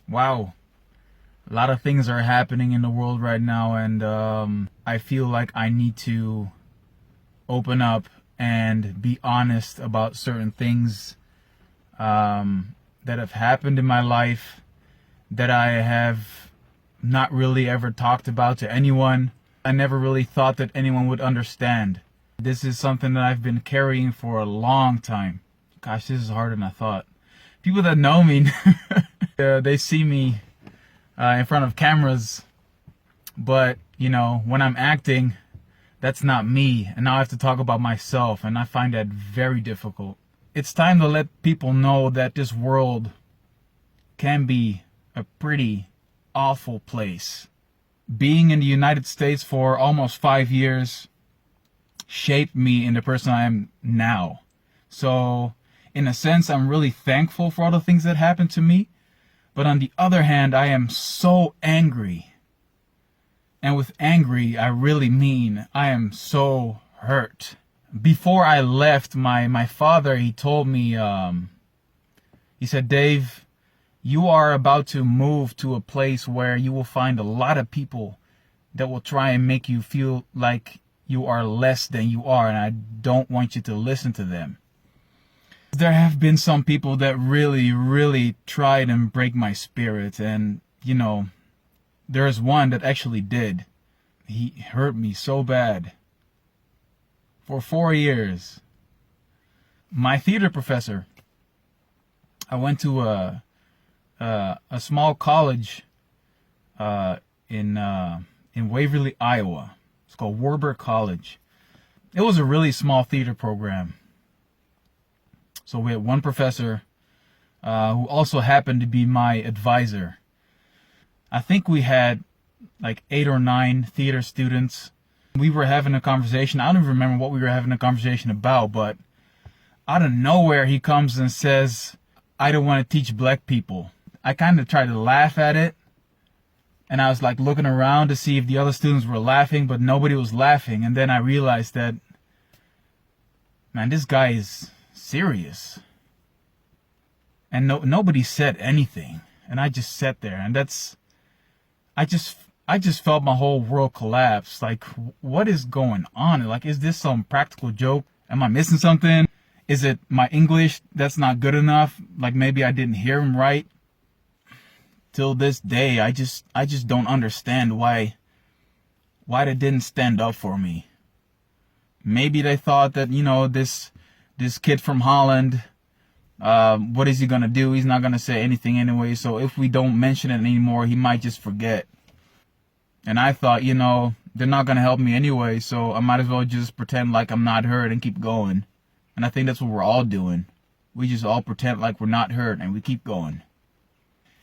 Wow. A lot of things are happening in the world right now, and I feel like I need to open up and be honest about certain things that have happened in my life that I have not really ever talked about to anyone. I never really thought that anyone would understand. This is something that I've been carrying for a long time. Gosh, this is harder than I thought. People that know me, they see me in front of cameras, but when I'm acting, that's not me, and now I have to talk about myself, and I find that very difficult. It's time to let people know that this world can be a pretty awful place. Being in the United States for almost 5 years shaped me into the person I am now. So, in a sense, I'm really thankful for all the things that happened to me. But on the other hand, I am so angry. And with angry, I really mean I am so hurt. Before I left, my father, he told me, he said, Dave, you are about to move to a place where you will find a lot of people that will try and make you feel like you are less than you are, and I don't want you to listen to them. There have been some people that really tried and break my spirit, and there's one that actually did. He hurt me so bad. For 4 years. My theater professor, I went to a small college in Waverly, Iowa. It's called Wartburg College. It was a really small theater program. So we had one professor who also happened to be my advisor. I think we had like 8 or 9 theater students. We were having a conversation. I don't even remember what we were having a conversation about, but out of nowhere he comes and says, I don't want to teach black people. I kind of tried to laugh at it, and I was like looking around to see if the other students were laughing, but nobody was laughing. And then I realized that, man, this guy is serious. And nobody said anything. And I just sat there, and I just felt my whole world collapse. Like, what is going on? Like, is this some practical joke? Am I missing something? Is it my English that's not good enough? Like, maybe I didn't hear him right. Till this day, I just don't understand why they didn't stand up for me. Maybe they thought that, this kid from Holland, what is he gonna do? He's not gonna say anything anyway, so if we don't mention it anymore, he might just forget. And I thought, they're not gonna help me anyway, so I might as well just pretend like I'm not hurt and keep going. And I think that's what we're all doing. We just all pretend like we're not hurt and we keep going.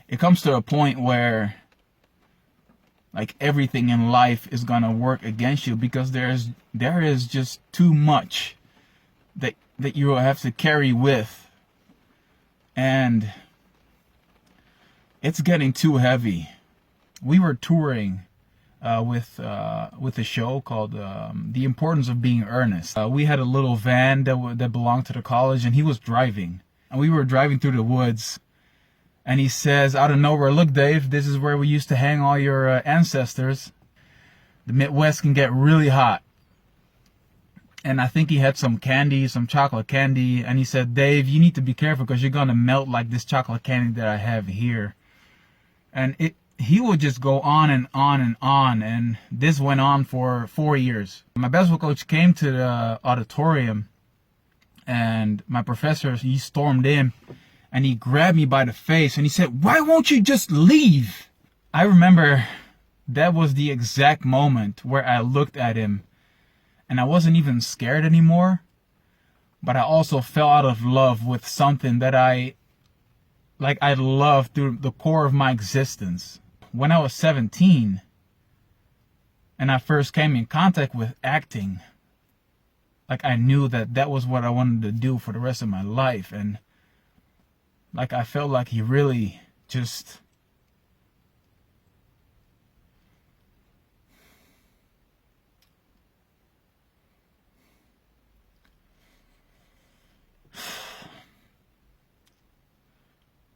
It comes to a point where like everything in life is gonna work against you, because there is just too much that you will have to carry with, and it's getting too heavy. We were touring with a show called The Importance of Being Earnest. We had a little van that belonged to the college, and he was driving, and we were driving through the woods. And he says out of nowhere, look, Dave, this is where we used to hang all your ancestors. The Midwest can get really hot. And I think he had some candy, some chocolate candy. And he said, Dave, you need to be careful because you're going to melt like this chocolate candy that I have here. And he would just go on and on and on. And this went on for 4 years. My basketball coach came to the auditorium, and my professor, he stormed in. And he grabbed me by the face and he said, why won't you just leave? I remember that was the exact moment where I looked at him, and I wasn't even scared anymore, but I also fell out of love with something that I loved through the core of my existence. When I was 17 and I first came in contact with acting, like I knew that was what I wanted to do for the rest of my life. And like I felt like he really just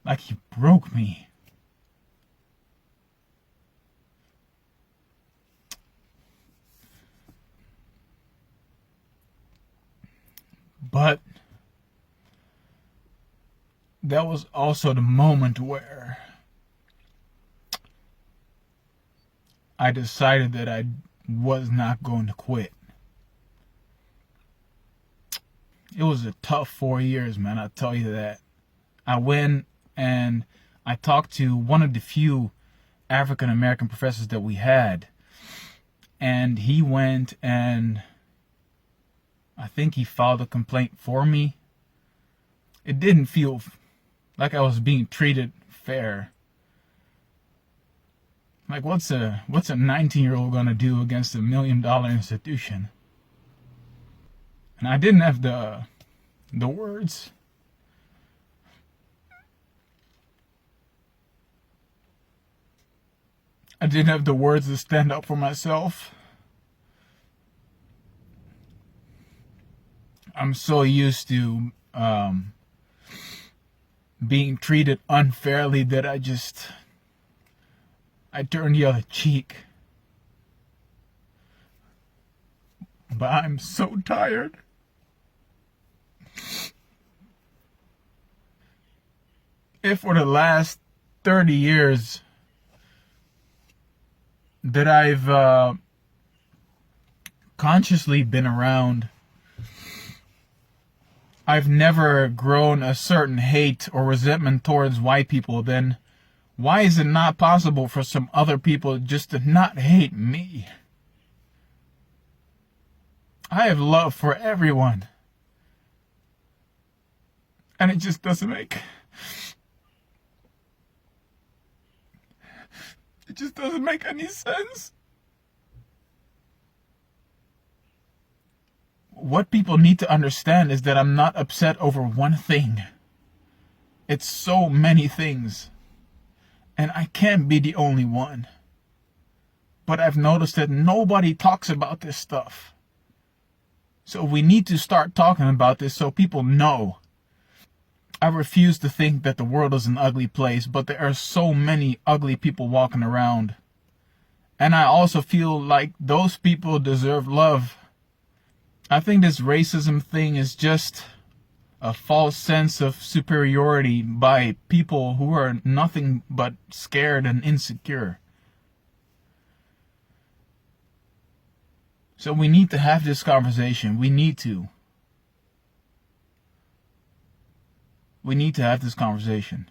like he broke me. But that was also the moment where I decided that I was not going to quit. It was a tough 4 years, man, I'll tell you that. I went and I talked to one of the few African American professors that we had. And he went and I think he filed a complaint for me. It didn't feel like I was being treated fair. Like, what's a 19-year-old gonna do against $1 million institution? And I didn't have the words. I didn't have the words to stand up for myself. I'm so used to being treated unfairly that I turned the other cheek. But I'm so tired. If for the last 30 years that I've consciously been around, I've never grown a certain hate or resentment towards white people, then why is it not possible for some other people just to not hate me? I have love for everyone. And it just doesn't make any sense. What people need to understand is that I'm not upset over one thing. It's so many things. And I can't be the only one. But I've noticed that nobody talks about this stuff. So we need to start talking about this so people know. I refuse to think that the world is an ugly place, but there are so many ugly people walking around. And I also feel like those people deserve love. I think this racism thing is just a false sense of superiority by people who are nothing but scared and insecure. So we need to have this conversation. We need to have this conversation.